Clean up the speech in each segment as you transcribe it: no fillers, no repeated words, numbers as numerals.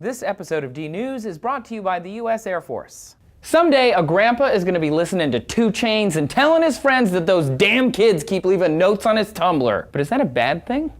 This episode of D News is brought to you by the U.S. Air Force. Someday, a grandpa is going to be listening to 2 Chainz and telling his friends that those damn kids keep leaving notes on his Tumblr. But is that a bad thing?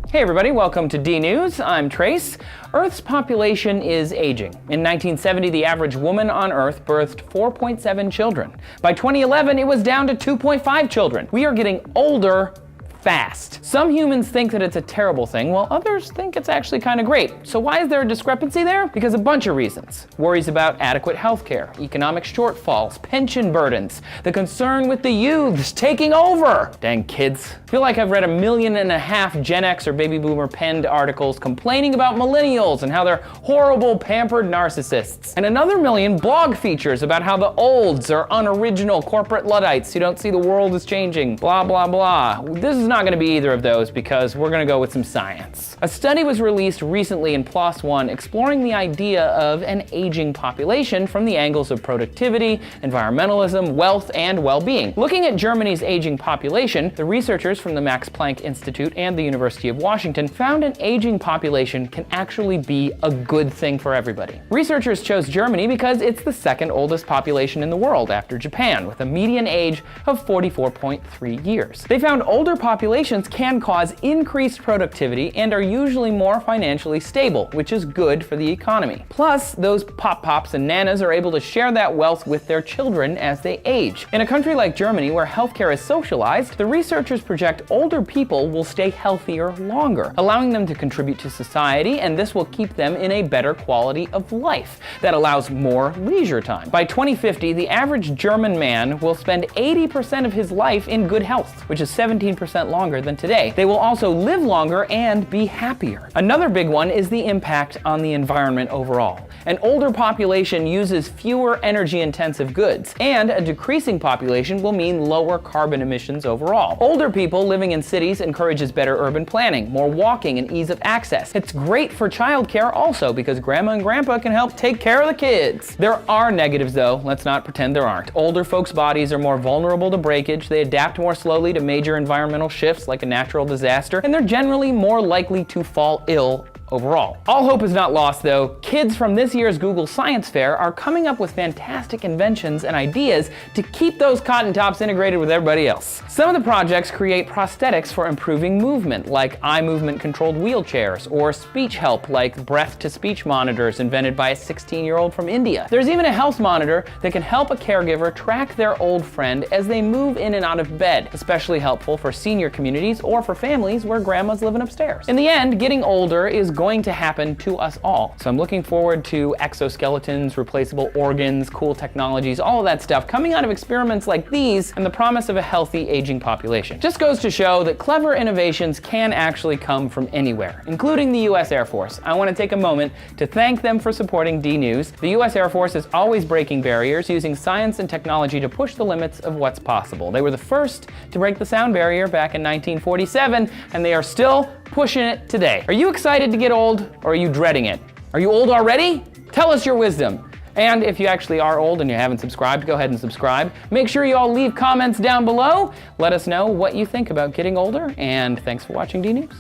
Hey everybody, welcome to D News. I'm Trace. Earth's population is aging. In 1970, the average woman on Earth birthed 4.7 children. By 2011, it was down to 2.5 children. We are getting older fast. Some humans think that it's a terrible thing, while others think it's actually kind of great. So why is there a discrepancy there? Because a bunch of reasons. Worries about adequate healthcare, economic shortfalls, pension burdens, the concern with the youths taking over. Dang kids. I feel like I've read 1.5 million Gen X or baby boomer penned articles complaining about millennials and how they're horrible, pampered narcissists. And another million blog features about how the olds are unoriginal corporate Luddites who don't see the world is changing, blah, blah, blah. This is not going to be either of those because we're going to go with some science. A study was released recently in PLOS One exploring the idea of an aging population from the angles of productivity, environmentalism, wealth, and well-being. Looking at Germany's aging population, the researchers from the Max Planck Institute and the University of Washington found an aging population can actually be a good thing for everybody. Researchers chose Germany because it's the second oldest population in the world after Japan, with a median age of 44.3 years. They found older populations can cause increased productivity and are usually more financially stable, which is good for the economy. Plus, those pop-pops and nanas are able to share that wealth with their children as they age. In a country like Germany, where healthcare is socialized, the researchers project older people will stay healthier longer, allowing them to contribute to society, and this will keep them in a better quality of life that allows more leisure time. By 2050, the average German man will spend 80% of his life in good health, which is 17% longer than today. They will also live longer and be happier. Another big one is the impact on the environment overall. An older population uses fewer energy-intensive goods, and a decreasing population will mean lower carbon emissions overall. Older people living in cities encourages better urban planning, more walking, and ease of access. It's great for childcare also because grandma and grandpa can help take care of the kids. There are negatives though, let's not pretend there aren't. Older folks' bodies are more vulnerable to breakage, they adapt more slowly to major environmental shifts like a natural disaster, and they're generally more likely to fall ill overall. All hope is not lost though. Kids from this year's Google Science Fair are coming up with fantastic inventions and ideas to keep those cotton tops integrated with everybody else. Some of the projects create prosthetics for improving movement, like eye movement controlled wheelchairs, or speech help like breath-to-speech monitors invented by a 16-year-old from India. There's even a health monitor that can help a caregiver track their old friend as they move in and out of bed, especially helpful for senior communities or for families where grandma's living upstairs. In the end, getting older is going to happen to us all. So I'm looking forward to exoskeletons, replaceable organs, cool technologies, all of that stuff coming out of experiments like these and the promise of a healthy aging population. Just goes to show that clever innovations can actually come from anywhere, including the U.S. Air Force. I want to take a moment to thank them for supporting D News. The U.S. Air Force is always breaking barriers, using science and technology to push the limits of what's possible. They were the first to break the sound barrier back in 1947, and they are still pushing it today. Are you excited to get old, or are you dreading it? Are you old already? Tell us your wisdom. And if you actually are old and you haven't subscribed, go ahead and subscribe. Make sure you all leave comments down below. Let us know what you think about getting older, and thanks for watching D News.